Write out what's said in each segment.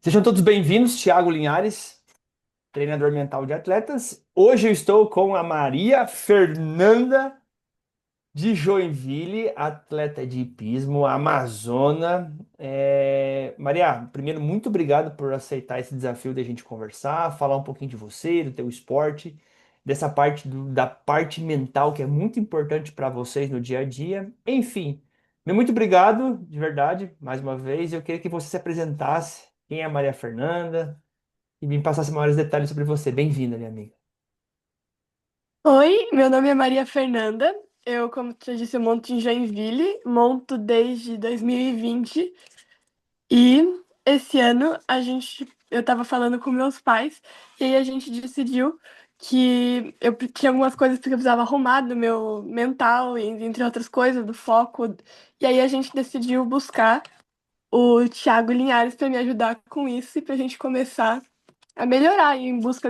Sejam todos bem-vindos, Thiago Linhares, treinador mental de atletas. Hoje eu estou com a Maria Fernanda de Joinville, atleta de hipismo, amazona. Maria, primeiro, muito obrigado por aceitar esse desafio da gente conversar, falar um pouquinho de você, do teu esporte, dessa parte da parte mental que é muito importante para vocês no dia a dia. Enfim, muito obrigado, de verdade, mais uma vez. Eu queria que você se apresentasse. Quem é a Maria Fernanda? E me passasse maiores detalhes sobre você. Bem-vinda, minha amiga. Oi, meu nome é Maria Fernanda. Eu, como já disse, eu monto em Joinville, monto desde 2020 e esse ano eu tava falando com meus pais e aí a gente decidiu que tinha algumas coisas que eu precisava arrumar do meu mental, e entre outras coisas, do foco. E aí a gente decidiu buscar o Thiago Linhares para me ajudar com isso e para a gente começar a melhorar em busca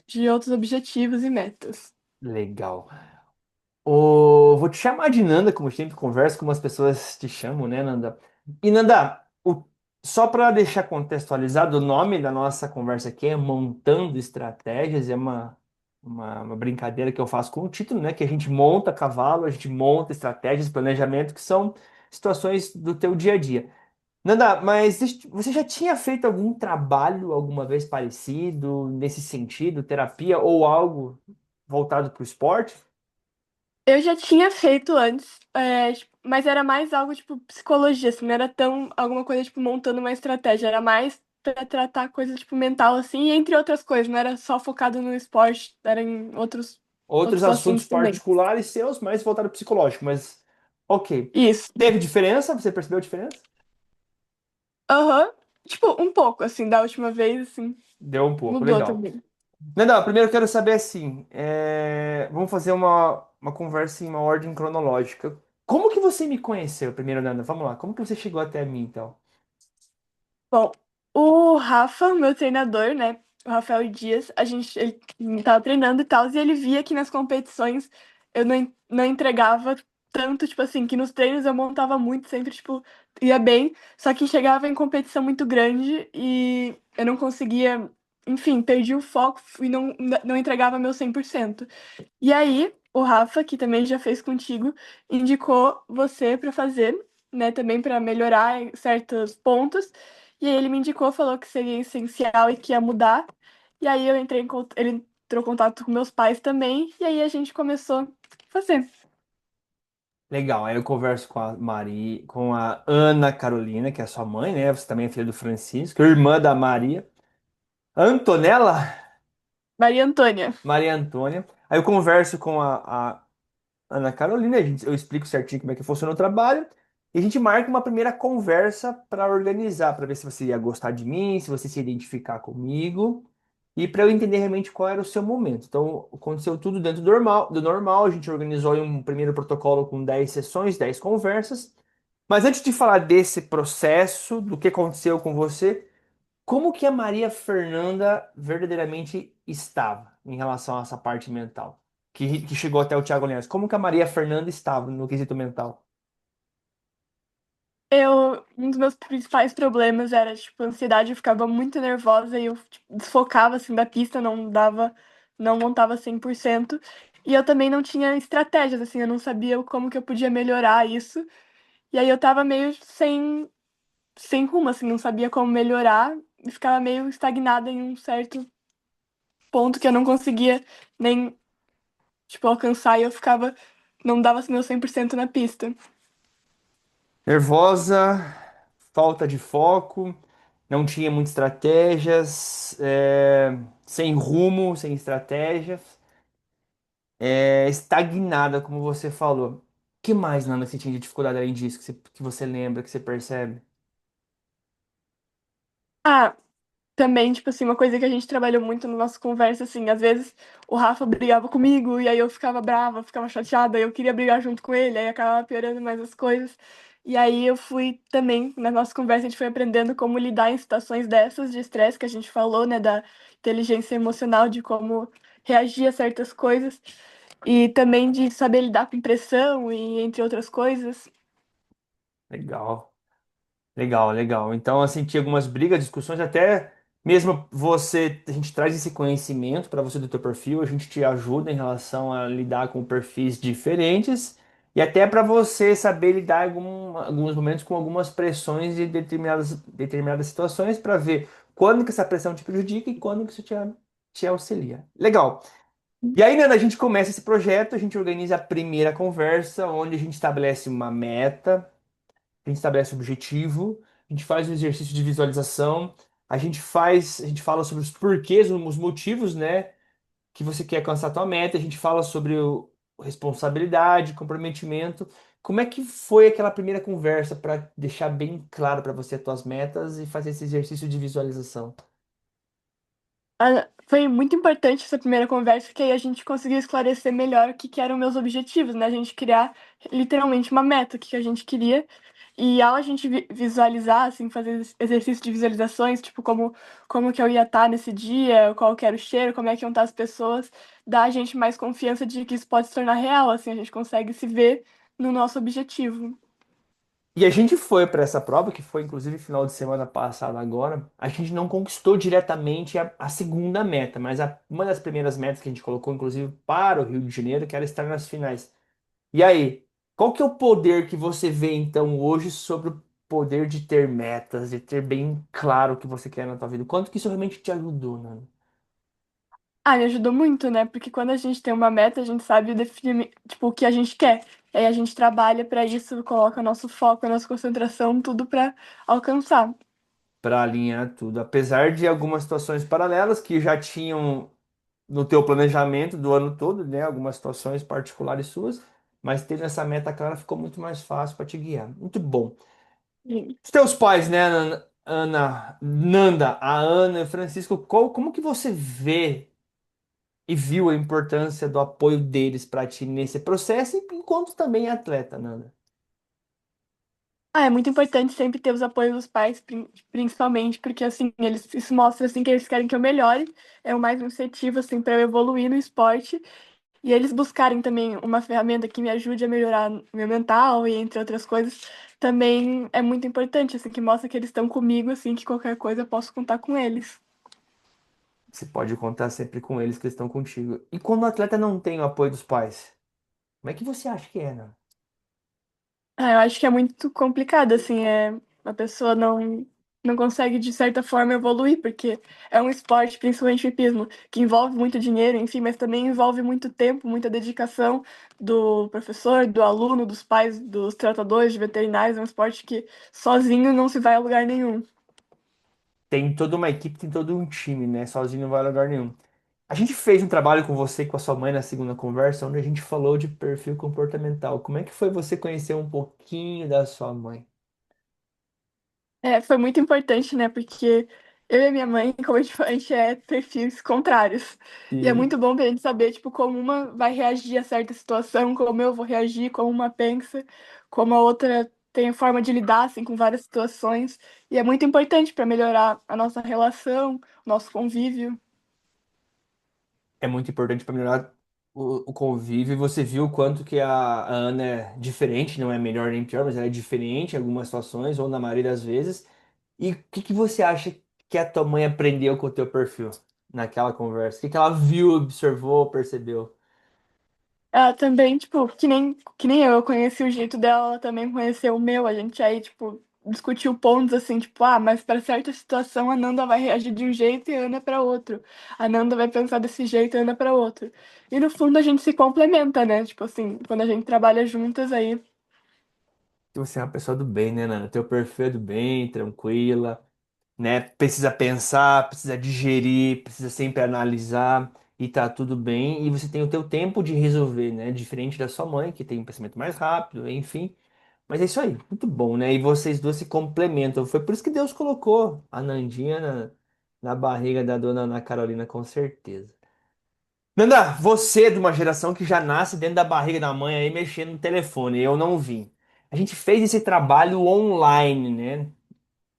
de outros objetivos e metas. Legal. Vou te chamar de Nanda, como eu sempre converso, como as pessoas te chamam, né, Nanda? E Nanda, só para deixar contextualizado, o nome da nossa conversa aqui é Montando Estratégias, é uma brincadeira que eu faço com o título, né? Que a gente monta cavalo, a gente monta estratégias, planejamento, que são situações do teu dia a dia. Nanda, mas você já tinha feito algum trabalho alguma vez parecido nesse sentido, terapia ou algo voltado para o esporte? Eu já tinha feito antes, mas era mais algo tipo psicologia, assim, não era tão alguma coisa tipo montando uma estratégia, era mais pra tratar coisa tipo mental assim, e entre outras coisas, não era só focado no esporte, era em Outros outros assuntos assuntos também. particulares seus, mais voltado ao psicológico, mas ok. Isso. Teve diferença? Você percebeu a diferença? Aham. Tipo, um pouco assim, da última vez assim, Deu um pouco, mudou legal. também. Nanda, primeiro eu quero saber assim, vamos fazer uma conversa em uma ordem cronológica. Como que você me conheceu primeiro, Nanda? Vamos lá, como que você chegou até mim, então? Bom, o Rafa, meu treinador, né? O Rafael Dias, ele tava treinando e tal, e ele via que nas competições eu não entregava tanto, tipo assim, que nos treinos eu montava muito, sempre, tipo, ia bem, só que chegava em competição muito grande e eu não conseguia, enfim, perdi o foco e não entregava meu 100%. E aí, o Rafa, que também já fez contigo, indicou você para fazer, né, também para melhorar em certos pontos. E aí ele me indicou, falou que seria essencial e que ia mudar. E aí ele entrou em contato com meus pais também, e aí a gente começou a fazer. Legal, aí eu converso com a Maria, com a Ana Carolina, que é sua mãe, né? Você também é filha do Francisco, irmã da Maria. Antonella? Maria Antônia. Maria Antônia. Aí eu converso com a Ana Carolina, eu explico certinho como é que funciona o trabalho, e a gente marca uma primeira conversa para organizar, para ver se você ia gostar de mim, se você se identificar comigo, e para eu entender realmente qual era o seu momento. Então, aconteceu tudo dentro do normal, a gente organizou aí um primeiro protocolo com 10 sessões, 10 conversas. Mas antes de falar desse processo, do que aconteceu com você, como que a Maria Fernanda verdadeiramente estava em relação a essa parte mental? Que chegou até o Thiago Linhares. Como que a Maria Fernanda estava no quesito mental? Um dos meus principais problemas era, tipo, ansiedade, eu ficava muito nervosa e eu, tipo, desfocava, assim, da pista, não montava 100%. E eu também não tinha estratégias, assim, eu não sabia como que eu podia melhorar isso. E aí eu tava meio sem rumo, assim, não sabia como melhorar e ficava meio estagnada em um certo ponto que eu não conseguia nem, tipo, alcançar e eu ficava, não dava meu 100% na pista. Nervosa, falta de foco, não tinha muitas estratégias, sem rumo, sem estratégias, estagnada, como você falou. Que mais, Nanda, que você tinha de dificuldade além disso, que você lembra, que você percebe? Ah, também, tipo assim, uma coisa que a gente trabalhou muito na nossa conversa, assim, às vezes o Rafa brigava comigo e aí eu ficava brava, ficava chateada, eu queria brigar junto com ele, aí acabava piorando mais as coisas. E aí eu fui também, na nossa conversa, a gente foi aprendendo como lidar em situações dessas de estresse que a gente falou, né, da inteligência emocional, de como reagir a certas coisas e também de saber lidar com pressão e entre outras coisas. Legal. Legal, legal. Então, assim, tinha algumas brigas, discussões, até mesmo você, a gente traz esse conhecimento para você do teu perfil, a gente te ajuda em relação a lidar com perfis diferentes e até para você saber lidar em alguns momentos com algumas pressões de determinadas situações para ver quando que essa pressão te prejudica e quando que isso te auxilia. Legal. E aí, Nana, a gente começa esse projeto, a gente organiza a primeira conversa, onde a gente estabelece uma meta, a gente estabelece o objetivo, a gente faz o exercício de visualização, a gente fala sobre os porquês, os motivos, né, que você quer alcançar a tua meta, a gente fala sobre responsabilidade, comprometimento. Como é que foi aquela primeira conversa para deixar bem claro para você as tuas metas e fazer esse exercício de visualização? Foi muito importante essa primeira conversa, que aí a gente conseguiu esclarecer melhor o que que eram meus objetivos, né? A gente criar literalmente uma meta, o que que a gente queria. E ao a gente visualizar, assim, fazer exercício de visualizações, tipo, como que eu ia estar nesse dia, qual que era o cheiro, como é que iam estar as pessoas, dá a gente mais confiança de que isso pode se tornar real, assim, a gente consegue se ver no nosso objetivo. E a gente foi para essa prova, que foi inclusive final de semana passada agora. A gente não conquistou diretamente a segunda meta, mas uma das primeiras metas que a gente colocou, inclusive, para o Rio de Janeiro, que era estar nas finais. E aí, qual que é o poder que você vê então hoje sobre o poder de ter metas, de ter bem claro o que você quer na tua vida? Quanto que isso realmente te ajudou, né? Ah, me ajudou muito, né? Porque quando a gente tem uma meta, a gente sabe definir, tipo, o que a gente quer. Aí a gente trabalha pra isso, coloca nosso foco, a nossa concentração, tudo pra alcançar. Para alinhar tudo. Apesar de algumas situações paralelas que já tinham no teu planejamento do ano todo, né? Algumas situações particulares suas, mas tendo essa meta clara ficou muito mais fácil para te guiar. Muito bom. Sim. Os teus pais, né, Nanda, a Ana e o Francisco, como que você vê e viu a importância do apoio deles para ti nesse processo, enquanto também é atleta, Nanda? Ah, é muito importante sempre ter os apoios dos pais, principalmente, porque assim, isso mostra assim que eles querem que eu melhore, é o mais incentivo assim para eu evoluir no esporte e eles buscarem também uma ferramenta que me ajude a melhorar meu mental e entre outras coisas, também é muito importante, assim, que mostra que eles estão comigo, assim, que qualquer coisa eu posso contar com eles. Você pode contar sempre com eles que eles estão contigo. E quando o atleta não tem o apoio dos pais, como é que você acha que é, Nanda? Ah, eu acho que é muito complicado, assim, a pessoa não consegue, de certa forma, evoluir, porque é um esporte, principalmente o hipismo, que envolve muito dinheiro, enfim, mas também envolve muito tempo, muita dedicação do professor, do aluno, dos pais, dos tratadores, de veterinários, é um esporte que sozinho não se vai a lugar nenhum. Tem toda uma equipe, tem todo um time, né? Sozinho não vai a lugar nenhum. A gente fez um trabalho com você e com a sua mãe na segunda conversa, onde a gente falou de perfil comportamental. Como é que foi você conhecer um pouquinho da sua mãe? É, foi muito importante, né? Porque eu e a minha mãe, como a gente é perfis contrários. E é Sim. muito bom pra gente saber, tipo, como uma vai reagir a certa situação, como eu vou reagir, como uma pensa, como a outra tem a forma de lidar, assim, com várias situações. E é muito importante para melhorar a nossa relação, o nosso convívio. É muito importante para melhorar o convívio. E você viu o quanto que a Ana é diferente, não é melhor nem pior, mas ela é diferente em algumas situações, ou na maioria das vezes. E o que que você acha que a tua mãe aprendeu com o teu perfil naquela conversa? O que que ela viu, observou, percebeu? Ela também, tipo, que nem eu conheci o jeito dela, ela também conheceu o meu. A gente aí, tipo, discutiu pontos assim, tipo, ah, mas para certa situação a Nanda vai reagir de um jeito e a Ana para outro. A Nanda vai pensar desse jeito e a Ana para outro. E no fundo a gente se complementa, né? Tipo assim, quando a gente trabalha juntas aí. Que você é uma pessoa do bem, né, Nana? Teu perfil é do bem, tranquila, né? Precisa pensar, precisa digerir, precisa sempre analisar e tá tudo bem. E você tem o teu tempo de resolver, né? Diferente da sua mãe, que tem um pensamento mais rápido, enfim. Mas é isso aí, muito bom, né? E vocês duas se complementam. Foi por isso que Deus colocou a Nandinha na barriga da dona Ana Carolina, com certeza. Nanda, você é de uma geração que já nasce dentro da barriga da mãe aí mexendo no telefone. Eu não vim. A gente fez esse trabalho online, né?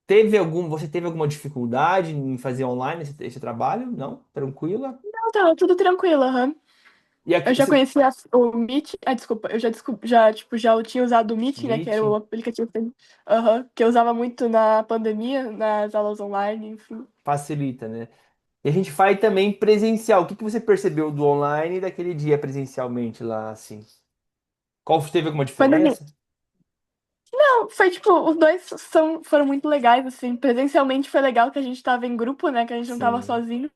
Você teve alguma dificuldade em fazer online esse trabalho? Não? Tranquila? Não, tá tudo tranquilo, aham. E Eu aqui, já conhecia o Meet. Ah, desculpa, eu já, tipo, já tinha usado o Meet, né? Que era o Meet aplicativo aham, que eu usava muito na pandemia, nas aulas online, enfim. facilita, né? E a gente faz também presencial. O que que você percebeu do online e daquele dia presencialmente lá, assim? Qual teve alguma Quando a gente... diferença? Não, foi tipo, os dois foram muito legais, assim. Presencialmente foi legal que a gente tava em grupo, né? Que a gente não tava Sim. sozinho.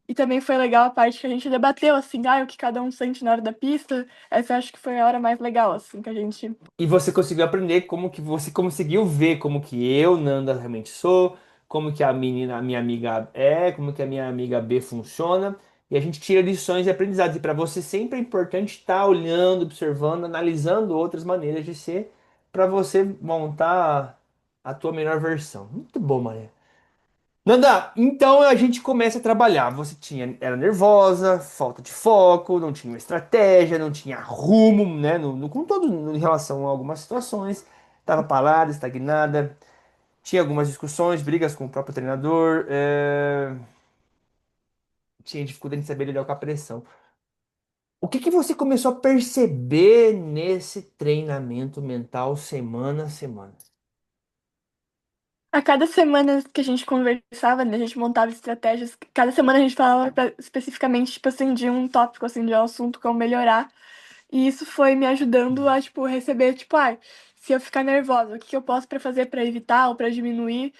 E também foi legal a parte que a gente debateu, assim, o que cada um sente na hora da pista. Essa eu acho que foi a hora mais legal, assim, que a gente. E você conseguiu aprender como que você conseguiu ver como que eu, Nanda, realmente sou, como que a menina, a minha amiga é, como que a minha amiga B funciona. E a gente tira lições e aprendizados. E para você sempre é importante estar olhando, observando, analisando outras maneiras de ser, para você montar a tua melhor versão. Muito bom, Maria. Nanda, então a gente começa a trabalhar. Você tinha, era nervosa, falta de foco, não tinha uma estratégia, não tinha rumo, né? Com todo em relação a algumas situações, estava parada, estagnada, tinha algumas discussões, brigas com o próprio treinador, tinha dificuldade de saber lidar com a pressão. O que que você começou a perceber nesse treinamento mental semana a semana? A cada semana que a gente conversava, né, a gente montava estratégias. Cada semana a gente falava especificamente, tipo assim, de um tópico, assim, de um assunto, como melhorar. E isso foi me ajudando a, tipo, receber, tipo, se eu ficar nervosa, o que que eu posso para fazer para evitar ou para diminuir?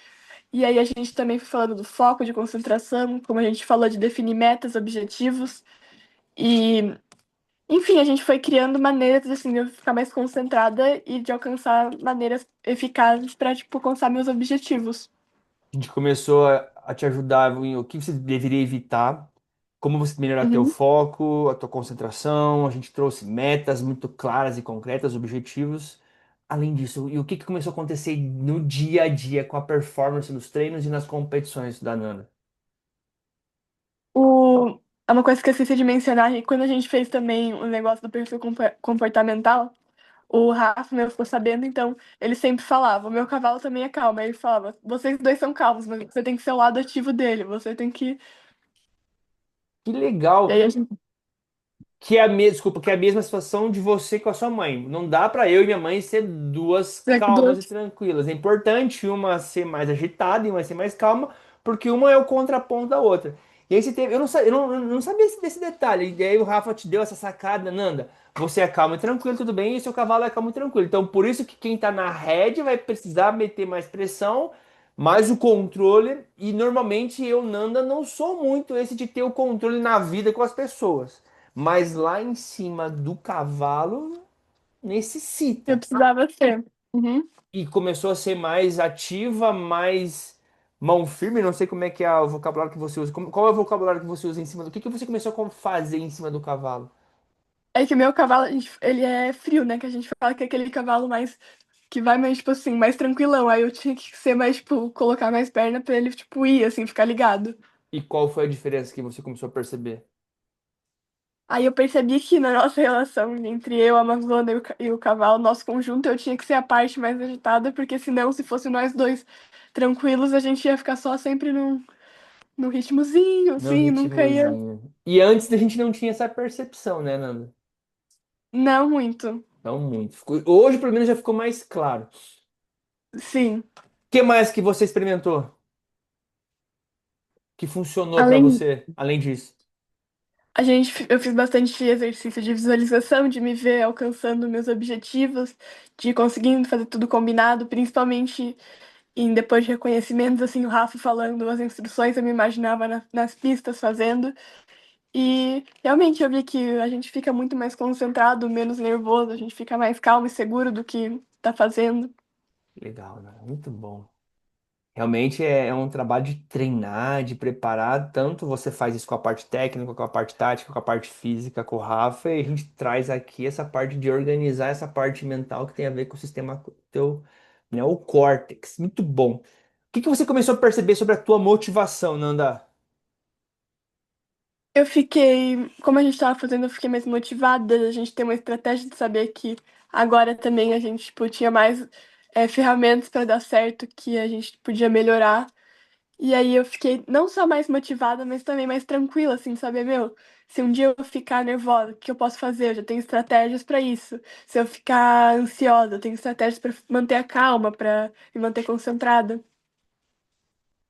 E aí a gente também foi falando do foco, de concentração, como a gente falou de definir metas, objetivos. E, enfim, a gente foi criando maneiras, assim, de eu ficar mais concentrada e de alcançar maneiras eficazes para, tipo, alcançar meus objetivos. A gente começou a te ajudar em o que você deveria evitar, como você melhorar teu Uhum. foco, a tua concentração. A gente trouxe metas muito claras e concretas, objetivos. Além disso, e o que que começou a acontecer no dia a dia com a performance nos treinos e nas competições da Nana? O... É uma coisa que eu esqueci de mencionar, e quando a gente fez também o negócio do perfil comportamental, o Rafa, meu, ficou sabendo, então ele sempre falava, o meu cavalo também é calmo. Aí ele falava, vocês dois são calmos, mas você tem que ser o lado ativo dele, você tem que... Que E legal! aí a gente... Que é a mesma, desculpa, que é a mesma situação de você com a sua mãe. Não dá para eu e minha mãe ser duas calmas e tranquilas. É importante uma ser mais agitada e uma ser mais calma, porque uma é o contraponto da outra. E aí você teve, eu não sabia desse detalhe. E aí o Rafa te deu essa sacada, Nanda. Você é calmo e tranquilo, tudo bem, e seu cavalo é calmo e tranquilo. Então, por isso que quem tá na rédea vai precisar meter mais pressão, mais o controle. E normalmente eu, Nanda, não sou muito esse de ter o controle na vida com as pessoas. Mas lá em cima do cavalo Eu necessita. precisava ser. Uhum. E começou a ser mais ativa, mais mão firme. Não sei como é que é o vocabulário que você usa. Qual é o vocabulário que você usa em cima do que você começou a fazer em cima do cavalo? É que o meu cavalo, ele é frio, né? Que a gente fala que é aquele cavalo mais... Que vai mais, tipo assim, mais tranquilão. Aí eu tinha que ser mais, tipo, colocar mais perna pra ele, tipo, ir, assim, ficar ligado. E qual foi a diferença que você começou a perceber? Aí eu percebi que na nossa relação entre eu, a Amazona e o cavalo, nosso conjunto, eu tinha que ser a parte mais agitada, porque senão, se fosse nós dois tranquilos, a gente ia ficar só sempre no ritmozinho, No assim, nunca ia. ritmozinho. E antes a gente não tinha essa percepção, né, Nanda? Não muito. Não muito. Hoje, pelo menos, já ficou mais claro. O Sim. que mais que você experimentou que funcionou pra Além, você, além disso? eu fiz bastante exercício de visualização, de me ver alcançando meus objetivos, de conseguindo fazer tudo combinado, principalmente em depois de reconhecimentos, assim, o Rafa falando as instruções, eu me imaginava nas pistas fazendo. E realmente eu vi que a gente fica muito mais concentrado, menos nervoso, a gente fica mais calmo e seguro do que tá fazendo. Legal, né? Muito bom. Realmente é um trabalho de treinar, de preparar. Tanto você faz isso com a parte técnica, com a parte tática, com a parte física, com o Rafa, e a gente traz aqui essa parte de organizar essa parte mental que tem a ver com o sistema teu, né, o córtex. Muito bom. O que que você começou a perceber sobre a tua motivação, Nanda? Eu fiquei, como a gente tava fazendo, eu fiquei mais motivada, a gente tem uma estratégia de saber que agora também a gente, tipo, tinha mais ferramentas para dar certo, que a gente podia melhorar. E aí eu fiquei não só mais motivada, mas também mais tranquila, assim, saber, meu, se um dia eu ficar nervosa, o que eu posso fazer? Eu já tenho estratégias pra isso. Se eu ficar ansiosa, eu tenho estratégias pra manter a calma, pra me manter concentrada.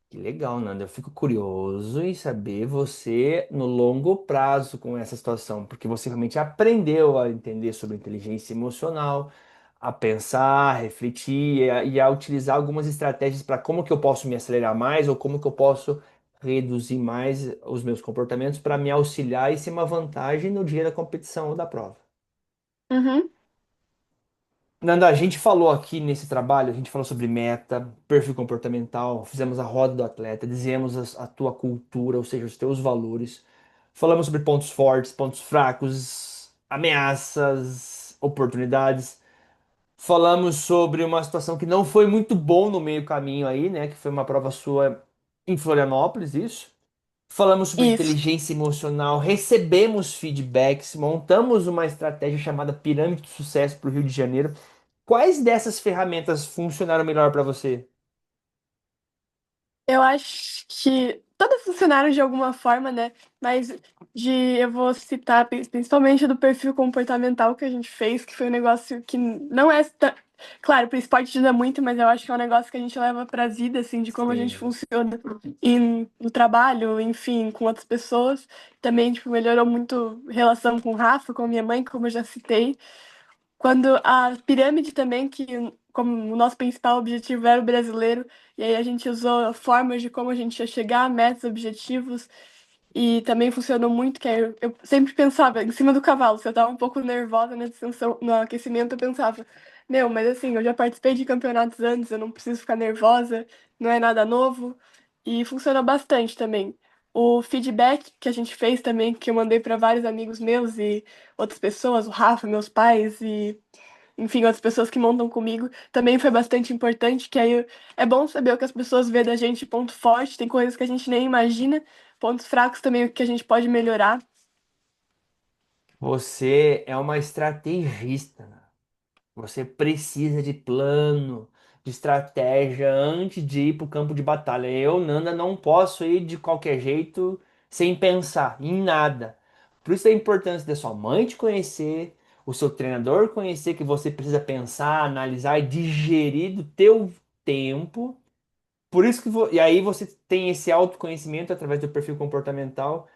Que legal, Nanda. Eu fico curioso em saber você no longo prazo com essa situação, porque você realmente aprendeu a entender sobre inteligência emocional, a pensar, a refletir e a utilizar algumas estratégias para como que eu posso me acelerar mais ou como que eu posso reduzir mais os meus comportamentos para me auxiliar e ser uma vantagem no dia da competição ou da prova. Uhum, Nanda, a gente falou aqui nesse trabalho, a gente falou sobre meta, perfil comportamental, fizemos a roda do atleta, dizemos a tua cultura, ou seja, os teus valores. Falamos sobre pontos fortes, pontos fracos, ameaças, oportunidades. Falamos sobre uma situação que não foi muito bom no meio caminho aí, né? Que foi uma prova sua em Florianópolis, isso. Falamos sobre isso. inteligência emocional, recebemos feedbacks, montamos uma estratégia chamada Pirâmide do Sucesso para o Rio de Janeiro. Quais dessas ferramentas funcionaram melhor para você? Eu acho que todas funcionaram de alguma forma, né? Mas eu vou citar principalmente do perfil comportamental que a gente fez, que foi um negócio que não é. Claro, para o esporte ajuda muito, mas eu acho que é um negócio que a gente leva para a vida, assim, de como a gente Sim. funciona no trabalho, enfim, com outras pessoas. Também, tipo, melhorou muito a relação com o Rafa, com a minha mãe, como eu já citei. Quando a pirâmide também, que como o nosso principal objetivo era o brasileiro, e aí a gente usou formas de como a gente ia chegar a metas, objetivos, e também funcionou muito, que aí eu sempre pensava em cima do cavalo, se eu tava um pouco nervosa na distensão, no aquecimento, eu pensava, meu, mas assim, eu já participei de campeonatos antes, eu não preciso ficar nervosa, não é nada novo, e funcionou bastante também. O feedback que a gente fez também, que eu mandei para vários amigos meus e outras pessoas, o Rafa, meus pais e, enfim, outras pessoas que montam comigo, também foi bastante importante, que aí é bom saber o que as pessoas vê da gente, ponto forte, tem coisas que a gente nem imagina, pontos fracos também, o que a gente pode melhorar. Você é uma estrategista, né? Você precisa de plano, de estratégia antes de ir para o campo de batalha. Eu, Nanda, não posso ir de qualquer jeito sem pensar em nada. Por isso a importância da sua mãe te conhecer, o seu treinador conhecer que você precisa pensar, analisar e digerir do teu tempo. Por isso que e aí você tem esse autoconhecimento através do perfil comportamental.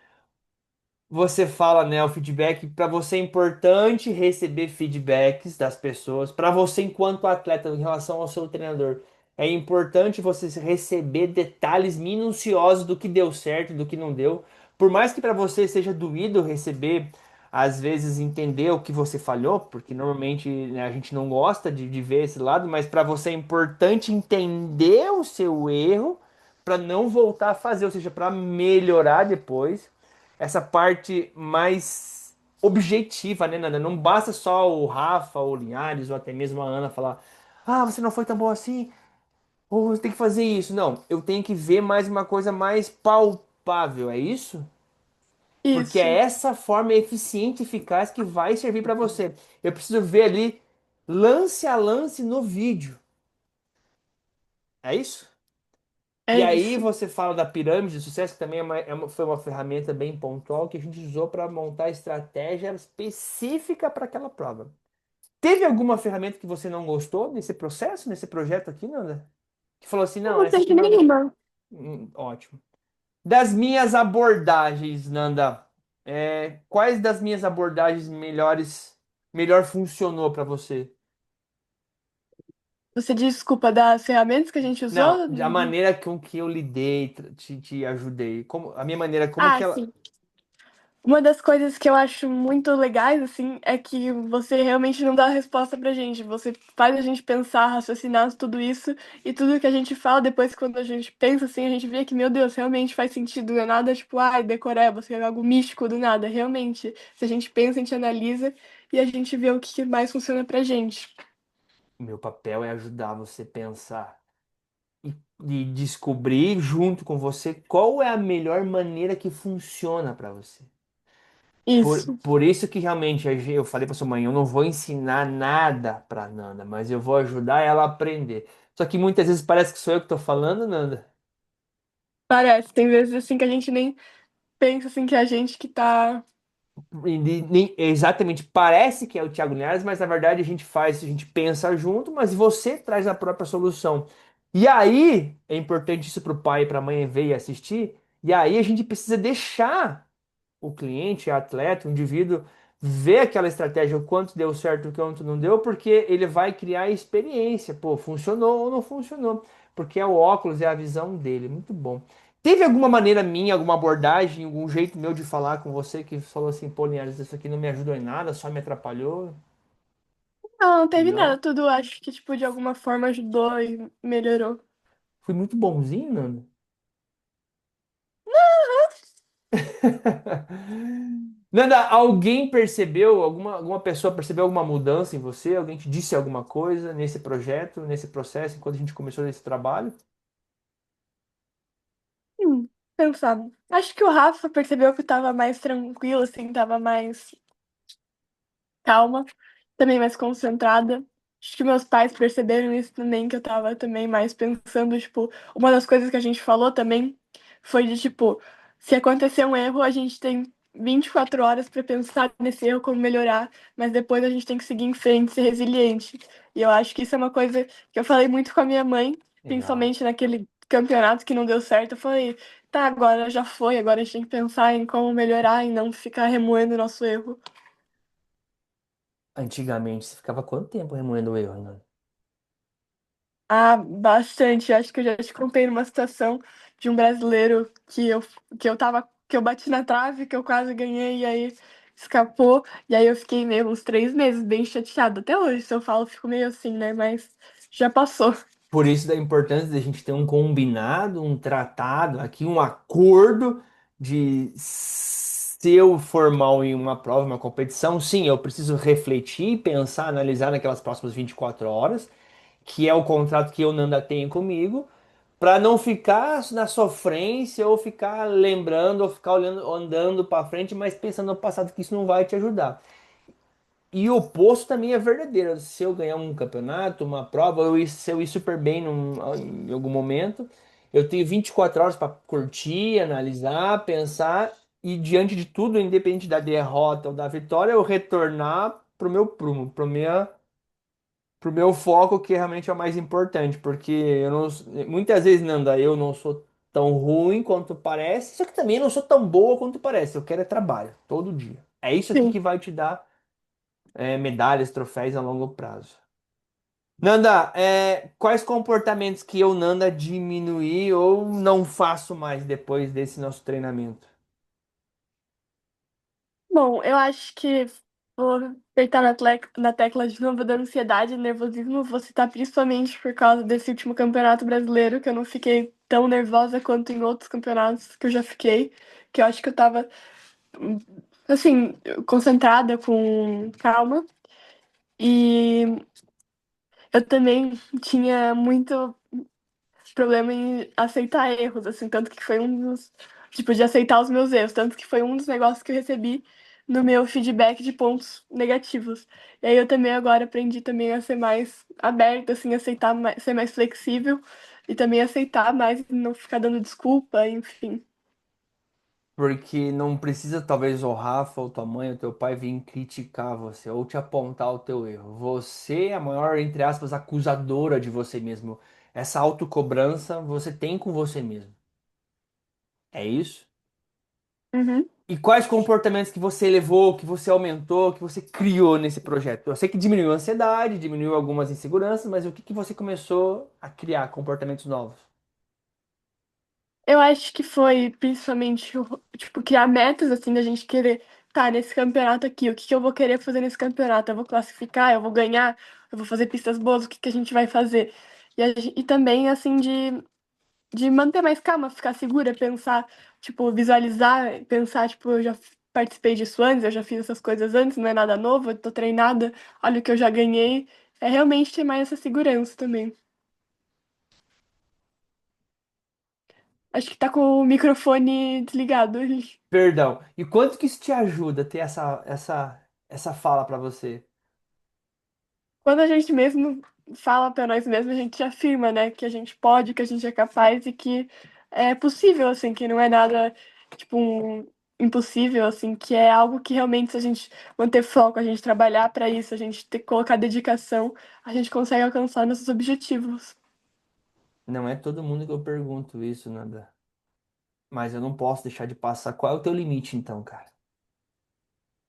Você fala, né, o feedback para você é importante receber feedbacks das pessoas, para você enquanto atleta em relação ao seu treinador. É importante você receber detalhes minuciosos do que deu certo, do que não deu. Por mais que para você seja doído receber, às vezes entender o que você falhou, porque normalmente, né, a gente não gosta de ver esse lado, mas para você é importante entender o seu erro para não voltar a fazer, ou seja, para melhorar depois essa parte mais objetiva, né, Nanda? Não basta só o Rafa, ou o Linhares, ou até mesmo a Ana falar: ah, você não foi tão bom assim, ou você tem que fazer isso. Não, eu tenho que ver mais uma coisa mais palpável, é isso? Porque é Isso, essa forma eficiente e eficaz que vai servir para você. Eu preciso ver ali lance a lance no vídeo. É isso? é E aí isso. você fala da pirâmide de sucesso, que também foi uma ferramenta bem pontual que a gente usou para montar estratégia específica para aquela prova. Teve alguma ferramenta que você não gostou nesse processo, nesse projeto aqui, Nanda? Que falou assim, Não não, essa gostei aqui de não. nenhuma. Ótimo. Das minhas abordagens, Nanda, quais das minhas abordagens melhor funcionou para você? Você diz, desculpa, das ferramentas que a gente Não, usou? a maneira com que eu lidei, te ajudei, como, a minha maneira, como que Ah, ela. sim. Uma das coisas que eu acho muito legais, assim, é que você realmente não dá a resposta pra gente. Você faz a gente pensar, raciocinar tudo isso, e tudo que a gente fala depois, quando a gente pensa assim, a gente vê que, meu Deus, realmente faz sentido. Não é nada tipo, ai, decoreba, assim, é algo místico do nada. Realmente, se a gente pensa, a gente analisa e a gente vê o que mais funciona pra gente. Meu papel é ajudar você a pensar e descobrir junto com você qual é a melhor maneira que funciona para você. Isso. Por isso que realmente eu falei para sua mãe, eu não vou ensinar nada para Nanda, mas eu vou ajudar ela a aprender. Só que muitas vezes parece que sou eu que estou falando, Nanda. Parece, tem vezes assim que a gente nem pensa assim que é a gente que tá. Exatamente, parece que é o Thiago Linhares, mas na verdade a gente faz, a gente pensa junto, mas você traz a própria solução. E aí, é importante isso para o pai e para a mãe ver e assistir, e aí a gente precisa deixar o cliente, o atleta, o indivíduo, ver aquela estratégia, o quanto deu certo, o quanto não deu, porque ele vai criar experiência. Pô, funcionou ou não funcionou? Porque é o óculos, é a visão dele. Muito bom. Teve alguma maneira minha, alguma abordagem, algum jeito meu de falar com você que falou assim, pô, Linhares, isso aqui não me ajudou em nada, só me atrapalhou? Não, não teve nada. Não. Tudo acho que, tipo, de alguma forma ajudou e melhorou. Fui muito bonzinho, Nando. Nanda, alguém percebeu, alguma pessoa percebeu alguma mudança em você? Alguém te disse alguma coisa nesse projeto, nesse processo, enquanto a gente começou esse trabalho? Pensando. Acho que o Rafa percebeu que eu tava mais tranquila, assim, tava mais calma, também mais concentrada. Acho que meus pais perceberam isso também, que eu tava também mais pensando, tipo, uma das coisas que a gente falou também foi de, tipo, se acontecer um erro, a gente tem 24 horas pra pensar nesse erro, como melhorar, mas depois a gente tem que seguir em frente, ser resiliente. E eu acho que isso é uma coisa que eu falei muito com a minha mãe, Exato. principalmente naquele campeonato que não deu certo. Eu falei, tá, agora já foi, agora a gente tem que pensar em como melhorar e não ficar remoendo o nosso erro. Antigamente, você ficava quanto tempo remoendo o erro, Nanda? Ah, bastante. Acho que eu já te contei numa situação de um brasileiro que eu bati na trave, que eu quase ganhei, e aí escapou. E aí eu fiquei meio uns 3 meses bem chateada. Até hoje, se eu falo, eu fico meio assim, né? Mas já passou. Por isso da importância da gente ter um combinado, um tratado, aqui um acordo de se eu for mal em uma prova, uma competição, sim, eu preciso refletir, pensar, analisar naquelas próximas 24 horas, que é o contrato que eu, Nanda, tenho comigo, para não ficar na sofrência ou ficar lembrando ou ficar olhando, andando para frente, mas pensando no passado que isso não vai te ajudar. E o oposto também é verdadeiro. Se eu ganhar um campeonato, uma prova, se eu ir super bem em algum momento, eu tenho 24 horas para curtir, analisar, pensar e diante de tudo, independente da derrota ou da vitória, eu retornar pro meu prumo, pro meu foco, que realmente é o mais importante, porque eu não, muitas vezes, Nanda, eu não sou tão ruim quanto parece, só que também eu não sou tão boa quanto parece. Eu quero é trabalho, todo dia. É isso aqui Sim. que vai te dar medalhas, troféus a longo prazo. Nanda, quais comportamentos que eu, Nanda, diminuí ou não faço mais depois desse nosso treinamento? Bom, eu acho que vou apertar na tecla de novo da ansiedade e nervosismo. Vou citar principalmente por causa desse último campeonato brasileiro, que eu não fiquei tão nervosa quanto em outros campeonatos que eu já fiquei, que eu acho que eu tava, assim, concentrada, com calma. E eu também tinha muito problema em aceitar erros, assim, tanto que foi um dos, tipo, de aceitar os meus erros, tanto que foi um dos negócios que eu recebi no meu feedback de pontos negativos. E aí eu também agora aprendi também a ser mais aberta, assim, aceitar mais, ser mais flexível e também aceitar mais e não ficar dando desculpa, enfim. Porque não precisa, talvez, o Rafa, ou tua mãe, ou teu pai vir criticar você, ou te apontar o teu erro. Você é a maior, entre aspas, acusadora de você mesmo. Essa autocobrança você tem com você mesmo. É isso? Uhum. E quais comportamentos que você elevou, que você aumentou, que você criou nesse projeto? Eu sei que diminuiu a ansiedade, diminuiu algumas inseguranças, mas o que que você começou a criar comportamentos novos? Eu acho que foi principalmente, tipo, criar metas, assim, da gente querer, tá, nesse campeonato aqui, o que que eu vou querer fazer nesse campeonato? Eu vou classificar, eu vou ganhar, eu vou fazer pistas boas, o que que a gente vai fazer? E também, assim, de manter mais calma, ficar segura, pensar, tipo, visualizar, pensar, tipo, eu já participei disso antes, eu já fiz essas coisas antes, não é nada novo, eu tô treinada, olha o que eu já ganhei. É realmente ter mais essa segurança também. Acho que tá com o microfone desligado. Perdão. E quanto que isso te ajuda a ter essa fala para você? Quando a gente mesmo fala pra nós mesmos, a gente afirma, né, que a gente pode, que a gente é capaz e que é possível, assim, que não é nada, tipo, impossível, assim, que é algo que realmente, se a gente manter foco, a gente trabalhar para isso, a gente ter que colocar dedicação, a gente consegue alcançar nossos objetivos. Não é todo mundo que eu pergunto isso, nada. Mas eu não posso deixar de passar. Qual é o teu limite, então, cara?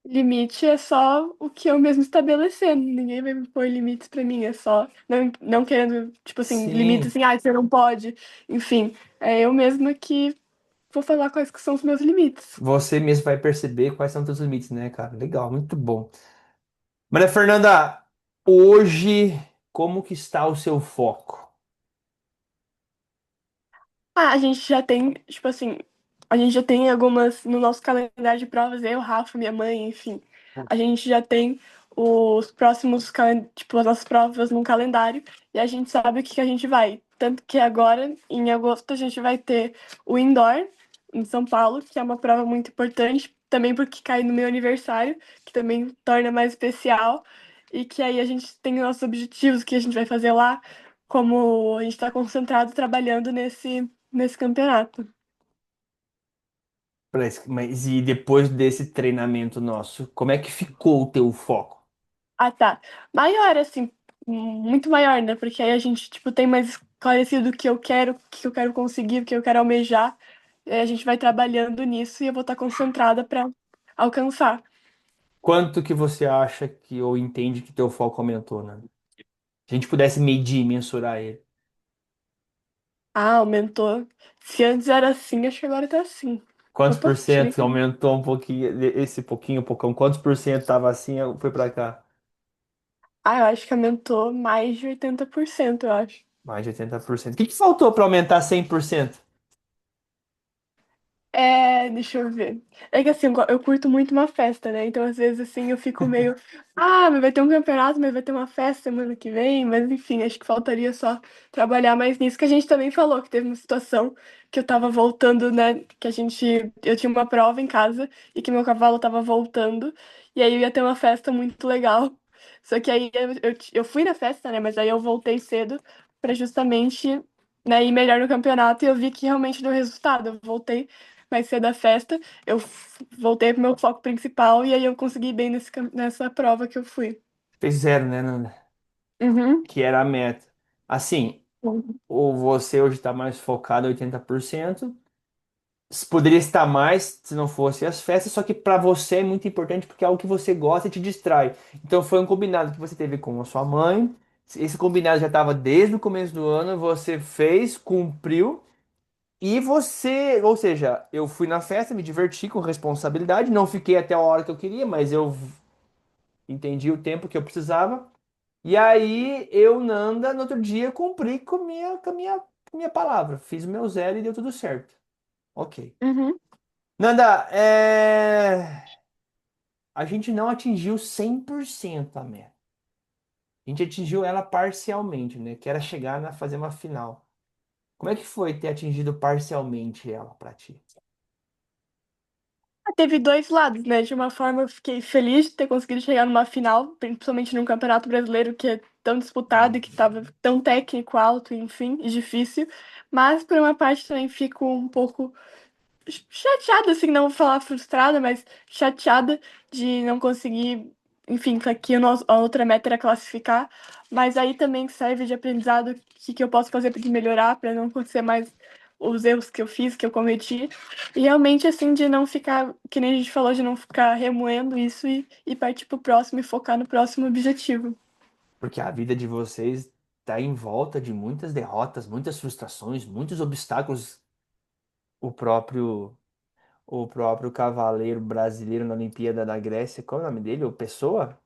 Limite é só o que eu mesmo estabelecendo. Ninguém vai me pôr limites pra mim. É só não querendo, tipo assim, limites Sim, assim, ah, você não pode. Enfim, é eu mesma que vou falar quais que são os meus limites. você mesmo vai perceber quais são os teus limites, né, cara? Legal, muito bom. Maria Fernanda, hoje, como que está o seu foco? Ah, a gente já tem, tipo assim, a gente já tem algumas no nosso calendário de provas, eu, Rafa, minha mãe, enfim. A gente já tem os próximos, tipo, as nossas provas no calendário e a gente sabe o que que a gente vai. Tanto que agora, em agosto, a gente vai ter o indoor em São Paulo, que é uma prova muito importante, também porque cai no meu aniversário, que também torna mais especial, e que aí a gente tem os nossos objetivos que a gente vai fazer lá, como a gente está concentrado trabalhando nesse campeonato. Mas e depois desse treinamento nosso, como é que ficou o teu foco? Ah, tá. Maior, assim, muito maior, né? Porque aí a gente, tipo, tem mais esclarecido o que eu quero conseguir, o que eu quero almejar. E aí a gente vai trabalhando nisso e eu vou estar concentrada para alcançar. Quanto que você acha que ou entende que teu foco aumentou, né? Se a gente pudesse medir, mensurar ele. Ah, aumentou. Se antes era assim, acho que agora tá assim. Quantos por Opa, tirei. cento aumentou um pouquinho, esse pouquinho, pocão? Quantos por cento tava assim, foi pra cá? Ah, eu acho que aumentou mais de 80%, eu acho. Mais de 80%. O que que faltou pra aumentar 100%? É, deixa eu ver. É que assim, eu curto muito uma festa, né? Então, às vezes, assim, eu fico meio. Ah, mas vai ter um campeonato, mas vai ter uma festa semana que vem. Mas, enfim, acho que faltaria só trabalhar mais nisso. Que a gente também falou que teve uma situação que eu tava voltando, né? Que a gente. Eu tinha uma prova em casa e que meu cavalo tava voltando. E aí eu ia ter uma festa muito legal. Só que aí eu fui na festa, né? Mas aí eu voltei cedo pra justamente, né, ir melhor no campeonato e eu vi que realmente deu resultado. Eu voltei mais cedo da festa, eu voltei pro meu foco principal e aí eu consegui ir bem nessa prova que eu fui. Fez zero, né, Nanda? Uhum. Que era a meta. Assim, ou você hoje está mais focado 80%. Poderia estar mais se não fosse as festas, só que para você é muito importante porque é algo que você gosta e te distrai. Então foi um combinado que você teve com a sua mãe. Esse combinado já estava desde o começo do ano, você fez, cumpriu e você, ou seja, eu fui na festa, me diverti com responsabilidade, não fiquei até a hora que eu queria, mas eu entendi o tempo que eu precisava. E aí eu, Nanda, no outro dia cumpri com a minha palavra, fiz o meu zero e deu tudo certo. Ok. Uhum. Nanda, a gente não atingiu 100% a meta. A gente atingiu ela parcialmente, né? Que era chegar na fazer uma final. Como é que foi ter atingido parcialmente ela pra ti? Teve dois lados, né? De uma forma, eu fiquei feliz de ter conseguido chegar numa final, principalmente num campeonato brasileiro que é tão disputado e que estava tão técnico, alto, enfim, e difícil. Mas, por uma parte, também fico um pouco chateada, assim, não vou falar frustrada, mas chateada de não conseguir, enfim, que aqui a outra meta era classificar, mas aí também serve de aprendizado o que eu posso fazer para melhorar, para não acontecer mais os erros que eu fiz, que eu cometi, e realmente, assim, de não ficar, que nem a gente falou, de não ficar remoendo isso e partir pro próximo e focar no próximo objetivo. Porque a vida de vocês está em volta de muitas derrotas, muitas frustrações, muitos obstáculos. O próprio, o próprio cavaleiro brasileiro na Olimpíada da Grécia, qual é o nome dele? O Pessoa?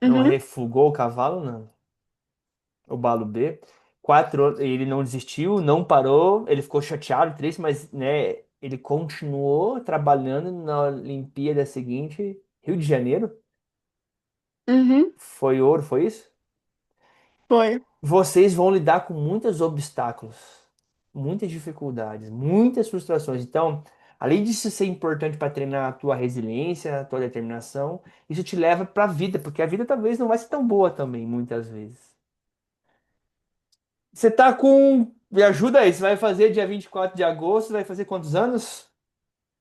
Não Uhum, refugou o cavalo, não. O Balo B. Ele não desistiu, não parou, ele ficou chateado, triste, mas né, ele continuou trabalhando na Olimpíada seguinte, Rio de Janeiro. uhum, Foi ouro, foi isso? foi. Vocês vão lidar com muitos obstáculos, muitas dificuldades, muitas frustrações. Então, além disso ser importante para treinar a tua resiliência, a tua determinação, isso te leva para a vida, porque a vida talvez não vai ser tão boa também, muitas vezes. Você tá com Me ajuda aí, você vai fazer dia 24 de agosto, vai fazer quantos anos?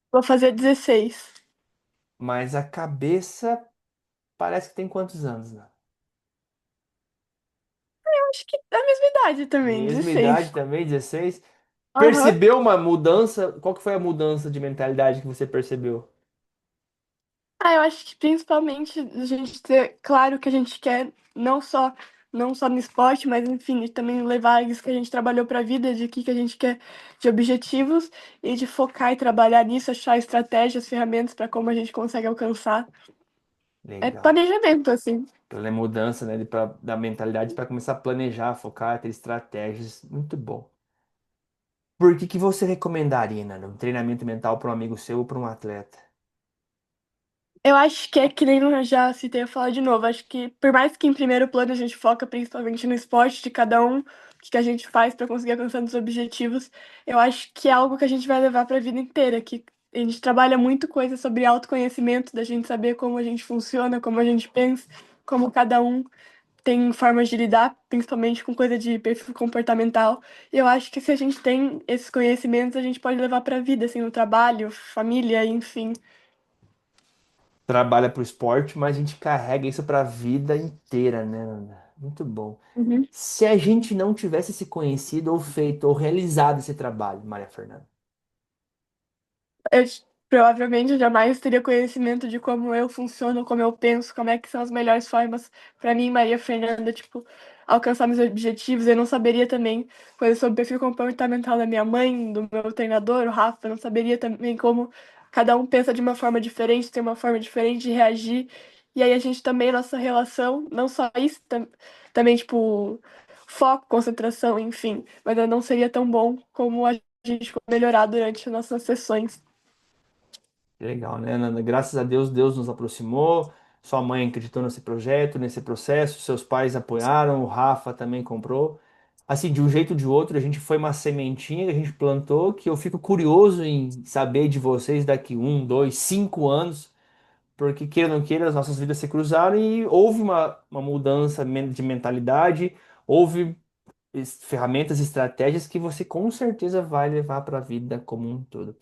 Vou fazer 16. Mas a cabeça parece que tem quantos anos, né? Acho que é a mesma idade também, Mesma idade 16. também, 16. Aham. Percebeu uma mudança? Qual que foi a mudança de mentalidade que você percebeu? Eu acho que principalmente a gente ter claro o que a gente quer, não só no esporte, mas enfim, de também levar isso que a gente trabalhou para a vida, de que a gente quer de objetivos e de focar e trabalhar nisso, achar estratégias, ferramentas para como a gente consegue alcançar. É Legal. planejamento, assim. Pela mudança, né, da mentalidade para começar a planejar, focar, ter estratégias. Muito bom. Por que que você recomendaria, Nana, um treinamento mental para um amigo seu ou para um atleta? Eu acho que é que nem eu já citei, eu falar de novo. Acho que, por mais que em primeiro plano a gente foca principalmente no esporte de cada um, o que que a gente faz para conseguir alcançar os objetivos, eu acho que é algo que a gente vai levar para a vida inteira. Que a gente trabalha muito coisa sobre autoconhecimento, da gente saber como a gente funciona, como a gente pensa, como cada um tem formas de lidar, principalmente com coisa de perfil comportamental. E eu acho que se a gente tem esses conhecimentos, a gente pode levar para a vida, assim, no trabalho, família, enfim. Trabalha para o esporte, mas a gente carrega isso para a vida inteira, né, Nana? Muito bom. Uhum. Se a gente não tivesse se conhecido ou feito ou realizado esse trabalho, Maria Fernanda, Eu provavelmente jamais teria conhecimento de como eu funciono, como eu penso, como é que são as melhores formas para mim, Maria Fernanda, tipo, alcançar meus objetivos. Eu não saberia também coisas sobre o perfil comportamental da minha mãe, do meu treinador, o Rafa. Eu não saberia também como cada um pensa de uma forma diferente, tem uma forma diferente de reagir. E aí a gente também, nossa relação, não só isso, também, tipo, foco, concentração, enfim. Mas eu não seria tão bom como a gente melhorar durante as nossas sessões. que legal, né, Nana? Graças a Deus, Deus nos aproximou. Sua mãe acreditou nesse projeto, nesse processo, seus pais apoiaram, o Rafa também comprou. Assim, de um jeito ou de outro, a gente foi uma sementinha que a gente plantou, que eu fico curioso em saber de vocês daqui 1, 2, 5 anos, porque queira ou não queira, as nossas vidas se cruzaram e houve uma mudança de mentalidade, houve ferramentas, estratégias que você com certeza vai levar para a vida como um todo.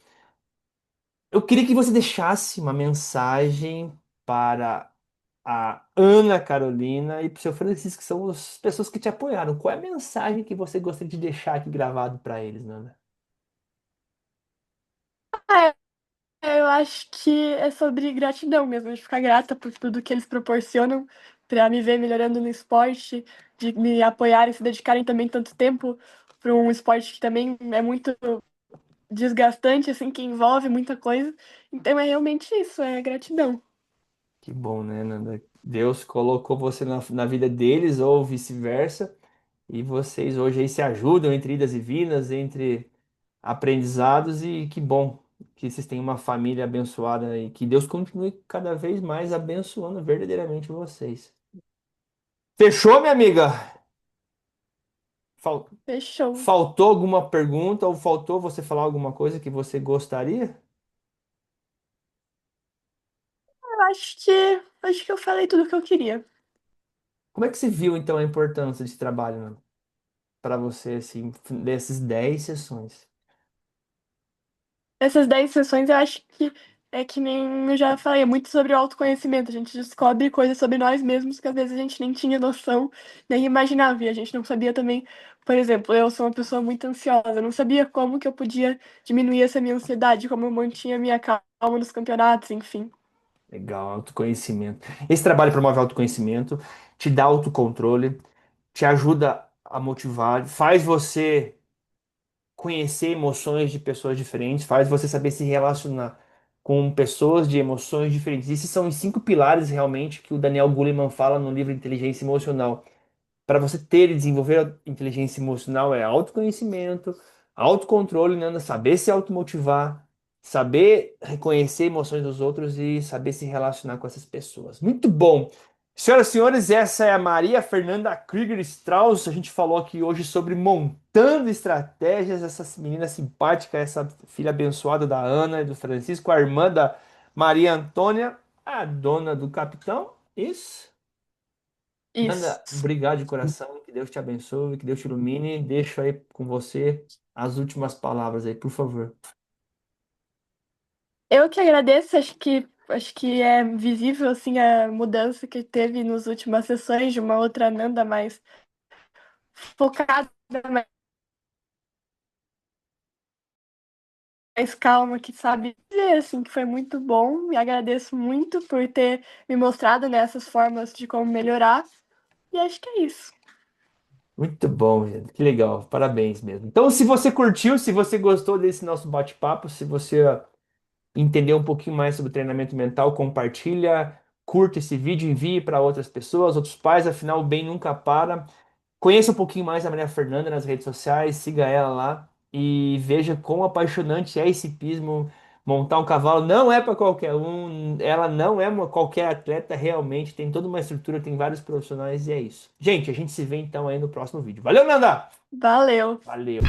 Eu queria que você deixasse uma mensagem para a Ana Carolina e para o seu Francisco, que são as pessoas que te apoiaram. Qual é a mensagem que você gostaria de deixar aqui gravado para eles, Nana? Ah, eu acho que é sobre gratidão mesmo, de ficar grata por tudo que eles proporcionam para me ver melhorando no esporte, de me apoiarem, se dedicarem também tanto tempo para um esporte que também é muito desgastante, assim, que envolve muita coisa. Então é realmente isso, é gratidão. Que bom, né, Nana? Deus colocou você na vida deles ou vice-versa, e vocês hoje aí se ajudam entre idas e vindas, entre aprendizados, e que bom que vocês têm uma família abençoada e que Deus continue cada vez mais abençoando verdadeiramente vocês. Fechou, minha amiga? Fal- Fechou. Faltou alguma pergunta ou faltou você falar alguma coisa que você gostaria? Eu acho que eu falei tudo o que eu queria. Como é que você viu então a importância desse trabalho, para você, assim, dessas 10 sessões? Essas 10 sessões eu acho que é que nem eu já falei, é muito sobre o autoconhecimento. A gente descobre coisas sobre nós mesmos que às vezes a gente nem tinha noção, nem imaginava. E a gente não sabia também, por exemplo, eu sou uma pessoa muito ansiosa, eu não sabia como que eu podia diminuir essa minha ansiedade, como eu mantinha minha calma nos campeonatos, enfim. Legal, autoconhecimento. Esse trabalho promove autoconhecimento, te dá autocontrole, te ajuda a motivar, faz você conhecer emoções de pessoas diferentes, faz você saber se relacionar com pessoas de emoções diferentes. Esses são os 5 pilares realmente que o Daniel Goleman fala no livro Inteligência Emocional. Para você ter e desenvolver a inteligência emocional é autoconhecimento, autocontrole, né? Saber se automotivar, saber reconhecer emoções dos outros e saber se relacionar com essas pessoas. Muito bom. Senhoras e senhores, essa é a Maria Fernanda Krieger Strauss. A gente falou aqui hoje sobre montando estratégias. Essa menina simpática, essa filha abençoada da Ana e do Francisco, a irmã da Maria Antônia, a dona do capitão. Isso. Isso. Nanda, obrigado de coração. que Deus te abençoe, que Deus te ilumine. Deixo aí com você as últimas palavras aí, por favor. Eu que agradeço, acho que é visível assim a mudança que teve nas últimas sessões de uma outra Nanda mais focada, mais calma, que sabe dizer assim que foi muito bom. E agradeço muito por ter me mostrado nessas formas de como melhorar. E acho que é isso. Muito bom, gente. Que legal. Parabéns mesmo. Então, se você curtiu, se você gostou desse nosso bate-papo, se você entender um pouquinho mais sobre treinamento mental, compartilha, curta esse vídeo, envie para outras pessoas, outros pais, afinal o bem nunca para. Conheça um pouquinho mais a Maria Fernanda nas redes sociais, siga ela lá e veja quão apaixonante é esse hipismo. Montar um cavalo não é para qualquer um, ela não é qualquer atleta, realmente tem toda uma estrutura, tem vários profissionais e é isso. Gente, a gente se vê então aí no próximo vídeo. Valeu, Nanda! Valeu! Valeu!